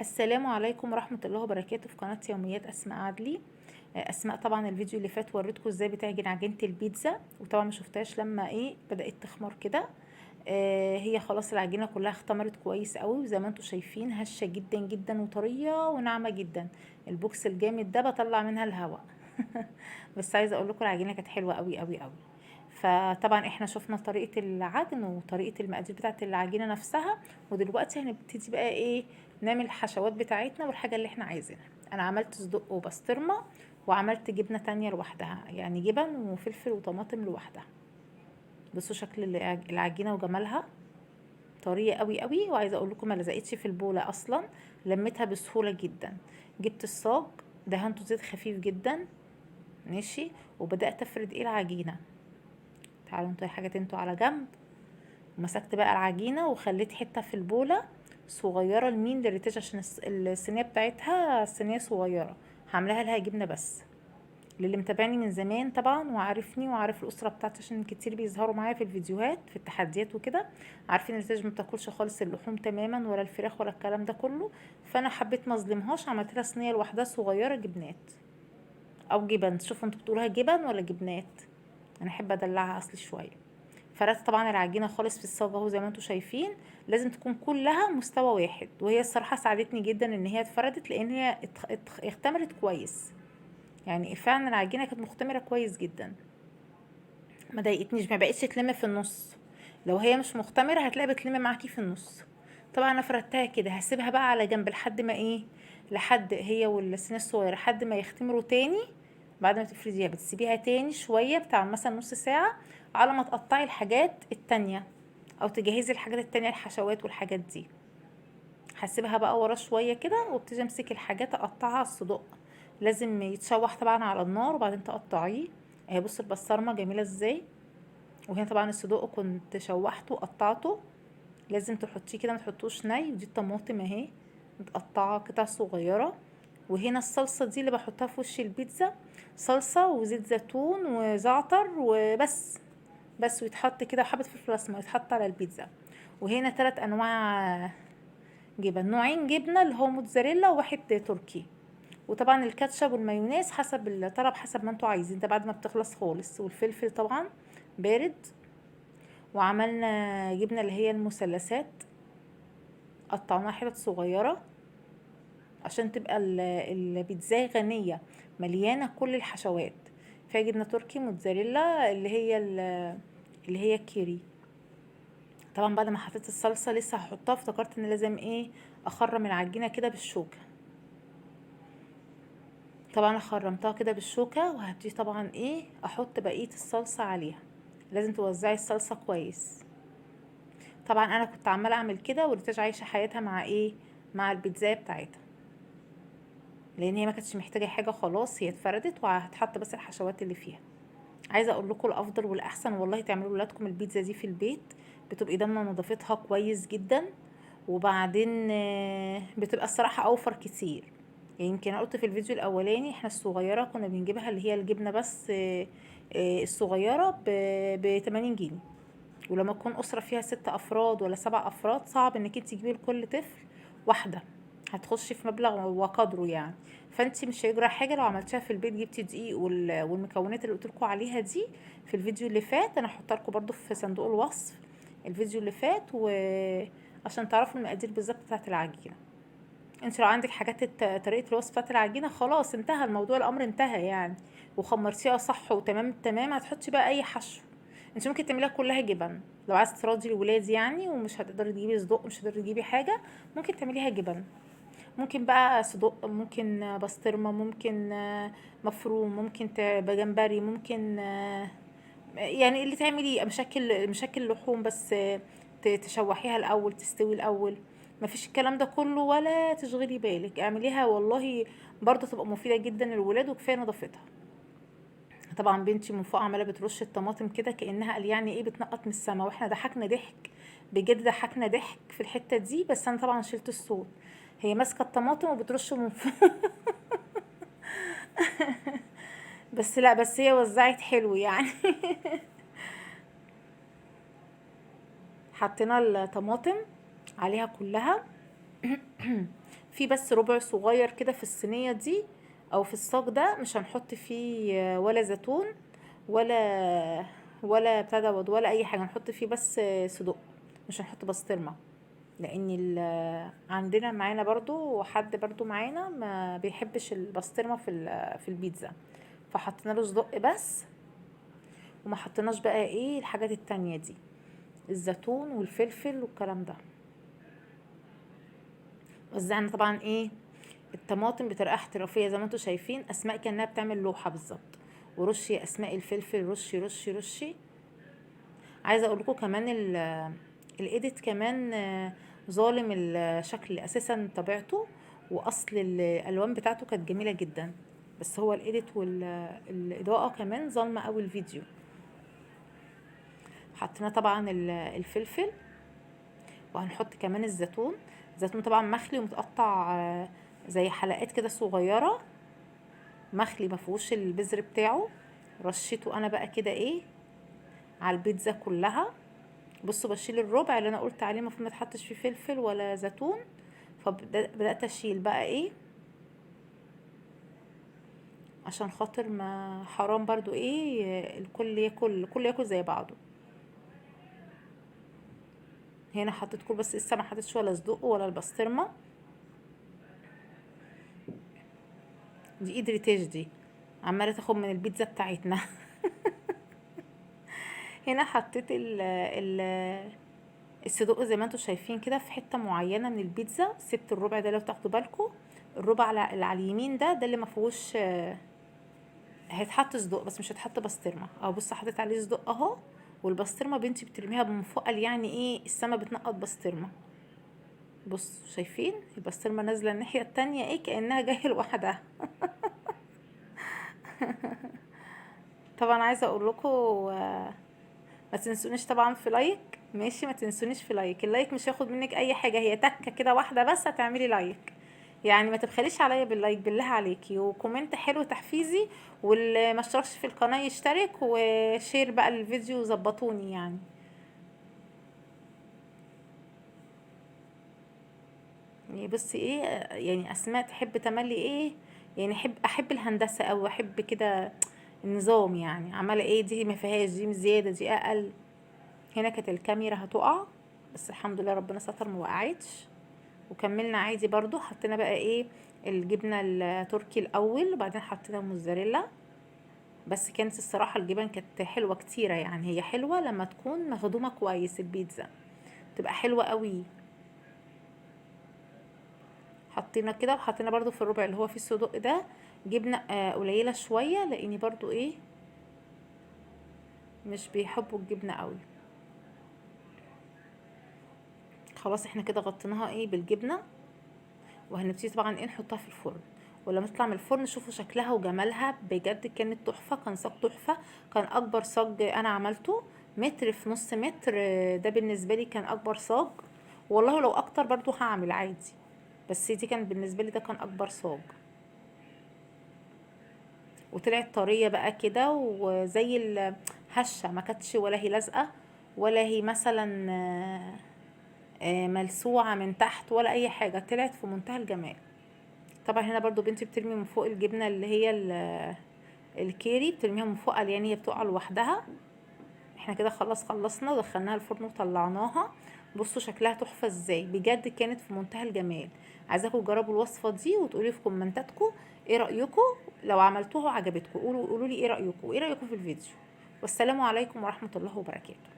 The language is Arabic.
السلام عليكم ورحمة الله وبركاته في قناة يوميات أسماء عدلي. أسماء، طبعا الفيديو اللي فات وريتكم ازاي بتعجن عجينة البيتزا، وطبعا ما شفتهاش لما بدأت تخمر كده. هي خلاص العجينة كلها اختمرت كويس قوي، وزي ما انتم شايفين هشة جدا جدا وطرية وناعمة جدا. البوكس الجامد ده بطلع منها الهواء. بس عايزة اقول لكم العجينة كانت حلوة قوي قوي قوي. فطبعا احنا شفنا طريقة العجن وطريقة المقادير بتاعة العجينة نفسها، ودلوقتي هنبتدي بقى نعمل الحشوات بتاعتنا والحاجة اللي احنا عايزينها. انا عملت صدق وبسطرمة، وعملت جبنة تانية لوحدها، يعني جبن وفلفل وطماطم لوحدها. بصوا شكل العجينة وجمالها، طرية قوي قوي، وعايزة اقول لكم ما لزقتش في البولة اصلا، لميتها بسهولة جدا. جبت الصاج، دهنته زيت خفيف جدا، ماشي، وبدأت افرد العجينة. تعالوا انتوا حاجات انتوا على جنب. ومسكت بقى العجينة وخليت حتة في البولة صغيرة لمين، للريتاج، عشان الصينية بتاعتها صينية صغيرة، هعملها لها جبنة بس. للي متابعني من زمان طبعا وعارفني وعارف الأسرة بتاعتي، عشان كتير بيظهروا معايا في الفيديوهات في التحديات وكده، عارفين الريتاج ما بتاكلش خالص اللحوم تماما ولا الفراخ ولا الكلام ده كله. فانا حبيت ما اظلمهاش، عملت لها صينية لوحدها صغيرة جبنات او جبن، شوفوا انتوا بتقولوها جبن ولا جبنات، انا احب ادلعها اصلي شويه. فردت طبعا العجينه خالص في الصاج اهو زي ما انتم شايفين، لازم تكون كلها مستوى واحد، وهي الصراحه ساعدتني جدا ان هي اتفردت، لان هي اختمرت كويس. يعني فعلا العجينه كانت مختمره كويس جدا، ما ضايقتنيش، ما بقتش تلم في النص. لو هي مش مختمره هتلاقي بتلم معاكي في النص. طبعا انا فردتها كده، هسيبها بقى على جنب لحد ما لحد هي والصينيه الصغيره لحد ما يختمروا تاني. بعد ما تفرديها بتسيبيها تاني شويه بتاع مثلا نص ساعه، على ما تقطعي الحاجات التانية او تجهزي الحاجات التانية، الحشوات والحاجات دي. هسيبها بقى ورا شويه كده، وابتدي امسك الحاجات اقطعها. الصدق لازم يتشوح طبعا على النار وبعدين تقطعيه. اهي بصوا البسطرمه جميله ازاي. وهنا طبعا الصدوق كنت شوحته وقطعته، لازم تحطيه كده، ما تحطوش ني. ودي الطماطم اهي متقطعه قطع صغيره. وهنا الصلصه دي اللي بحطها في وش البيتزا، صلصه وزيت زيتون وزعتر وبس. بس ويتحط كده حبه فلفل اسمر يتحط على البيتزا. وهنا 3 انواع جبن، نوعين جبنه اللي هو موتزاريلا وواحد تركي. وطبعا الكاتشب والمايونيز حسب الطلب، حسب ما انتوا عايزين، ده بعد ما بتخلص خالص. والفلفل طبعا بارد. وعملنا جبنة اللي هي المثلثات، قطعناها حتت صغيرة عشان تبقى البيتزا غنية، مليانة كل الحشوات. فيها جبنة تركي، موتزاريلا، اللي هي الكيري. طبعا بعد ما حطيت الصلصة لسه هحطها، افتكرت ان لازم اخرم العجينة كده بالشوكة. طبعا خرمتها كده بالشوكة، وهبتدي طبعا احط بقية الصلصة عليها. لازم توزعي الصلصة كويس. طبعا انا كنت عماله اعمل كده، وريتاج عايشه حياتها مع مع البيتزا بتاعتها، لان هي ما كانتش محتاجه حاجه، خلاص هي اتفردت وهتحط بس الحشوات اللي فيها. عايزه اقول لكم الافضل والاحسن والله تعملوا لاولادكم البيتزا دي في البيت، بتبقي ضامنه نظافتها كويس جدا. وبعدين بتبقى الصراحه اوفر كتير. يعني يمكن انا قلت في الفيديو الاولاني احنا الصغيره كنا بنجيبها اللي هي الجبنه بس، الصغيره ب 80 جنيه. ولما تكون أسرة فيها 6 أفراد ولا 7 أفراد، صعب انك انت تجيبي لكل طفل واحدة، هتخش في مبلغ وقدره يعني. فانت مش هيجرى حاجة لو عملتيها في البيت، جبتي دقيق والمكونات اللي قلت لكم عليها دي في الفيديو اللي فات. انا هحطها لكم برضو في صندوق الوصف، الفيديو اللي فات، عشان تعرفوا المقادير بالظبط بتاعت العجينة. انت لو عندك حاجات طريقة الوصف بتاعت العجينة، خلاص انتهى الموضوع، الامر انتهى يعني، وخمرتيها صح وتمام التمام، هتحطي بقى اي حشو. انت ممكن تعمليها كلها جبن لو عايزه تراضي الولاد يعني، ومش هتقدري تجيبي صدق، مش هتقدري تجيبي حاجه، ممكن تعمليها جبن. ممكن بقى صدق، ممكن بسطرمه، ممكن مفروم، ممكن تبقى جمبري، ممكن يعني اللي تعملي مشاكل لحوم بس، تشوحيها الاول تستوي الاول. مفيش الكلام ده كله، ولا تشغلي بالك، اعمليها والله برضه تبقى مفيده جدا للولاد، وكفايه نظافتها. طبعا بنتي من فوق عماله بترش الطماطم كده كانها قال يعني بتنقط من السما، واحنا ضحكنا ضحك، بجد ضحكنا ضحك في الحته دي. بس انا طبعا شلت الصوت، هي ماسكه الطماطم وبترش من فوق. بس لا، بس هي وزعت حلو يعني. حطينا الطماطم عليها كلها. في بس ربع صغير كده في الصينيه دي او في الصاج ده، مش هنحط فيه ولا زيتون ولا بتاع دوت ولا اي حاجه، هنحط فيه بس صدق، مش هنحط بسطرمه. لان عندنا معانا برضو حد برضو معانا ما بيحبش البسطرمه في البيتزا، فحطينا له صدق بس، وما حطيناش بقى ايه الحاجات التانية دي، الزيتون والفلفل والكلام ده. وزعنا طبعا ايه الطماطم بطريقه احترافيه زي ما انتم شايفين، اسماء كانها بتعمل لوحه بالظبط. ورشي يا اسماء الفلفل، رشي رشي رشي. عايزه اقول لكم كمان الايديت كمان ظالم الشكل اساسا طبيعته، واصل الالوان بتاعته كانت جميله جدا، بس هو الايديت والاضاءه كمان ظالمه قوي الفيديو. حطينا طبعا الفلفل، وهنحط كمان الزيتون. الزيتون طبعا مخلي ومتقطع زي حلقات كده صغيره، مخلي مفيهوش البذر بتاعه. رشيته انا بقى كده ايه على البيتزا كلها. بصوا بشيل الربع اللي انا قلت عليه المفروض ما تحطش فيه فلفل ولا زيتون، فبدات اشيل بقى ايه عشان خاطر ما حرام برضو ايه الكل ياكل زي بعضه. هنا حطيت كل بس لسه ما حطيتش ولا صدق ولا البسطرمه. دي ايد ريتاج دي عماله تاخد من البيتزا بتاعتنا. هنا حطيت الصدق زي ما انتم شايفين كده في حته معينه من البيتزا، سبت الربع ده لو تاخدوا بالكم، الربع اللي على اليمين ده اللي ما فيهوش هيتحط صدق بس مش هيتحط بسطرمه. او بص حطيت عليه صدق اهو، والبسطرمه بنتي بترميها من فوق، قال يعني ايه السما بتنقط بسطرمه. بص شايفين البسطرمه نازله الناحيه التانية ايه كانها جايه لوحدها. طبعا عايزه اقول لكم ما تنسونيش طبعا في لايك، ماشي؟ ما تنسونيش في لايك، اللايك مش هياخد منك اي حاجه، هي تكه كده واحده بس هتعملي لايك، يعني ما تبخليش عليا باللايك بالله عليكي، وكومنت حلو تحفيزي، واللي ما اشتركش في القناه يشترك، وشير بقى الفيديو وظبطوني يعني. يعني بصي ايه، يعني اسماء تحب تملي ايه، يعني احب الهندسه او احب كده النظام، يعني عماله ايه دي ما فيهاش، دي زياده دي اقل. هنا كانت الكاميرا هتقع، بس الحمد لله ربنا ستر ما وقعتش. وكملنا عادي برضو، حطينا بقى ايه الجبنه التركي الاول، وبعدين حطينا موزاريلا. بس كانت الصراحه الجبن كانت حلوه كتيره، يعني هي حلوه لما تكون مخدومه كويس، البيتزا تبقى حلوه قوي. حطينا كده، وحطينا برضو في الربع اللي هو فيه الصدق ده جبنه قليله شويه، لاني برضو ايه مش بيحبوا الجبنه قوي. خلاص احنا كده غطيناها ايه بالجبنه، وهنبتدي طبعا ايه نحطها في الفرن. ولما تطلع من الفرن شوفوا شكلها وجمالها، بجد كانت تحفه، كان صاج تحفه. كان اكبر صاج انا عملته متر في نص متر، ده بالنسبه لي كان اكبر صاج. والله لو اكتر برضو هعمل عادي، بس دي كان بالنسبه لي ده كان اكبر صاج. وطلعت طريه بقى كده وزي الهشه، ما كانتش ولا هي لازقه ولا هي مثلا ملسوعه من تحت ولا اي حاجه، طلعت في منتهى الجمال. طبعا هنا برضو بنتي بترمي من فوق الجبنه اللي هي الكيري، بترميها من فوق يعني هي بتقع لوحدها. احنا كده خلصنا ودخلناها الفرن وطلعناها. بصوا شكلها تحفه ازاي، بجد كانت في منتهى الجمال. عايزاكم تجربوا الوصفه دي وتقولي في كومنتاتكم ايه رايكم، لو عملتوها وعجبتكم قولوا لي ايه رايكم وايه رايكم في الفيديو. والسلام عليكم ورحمه الله وبركاته.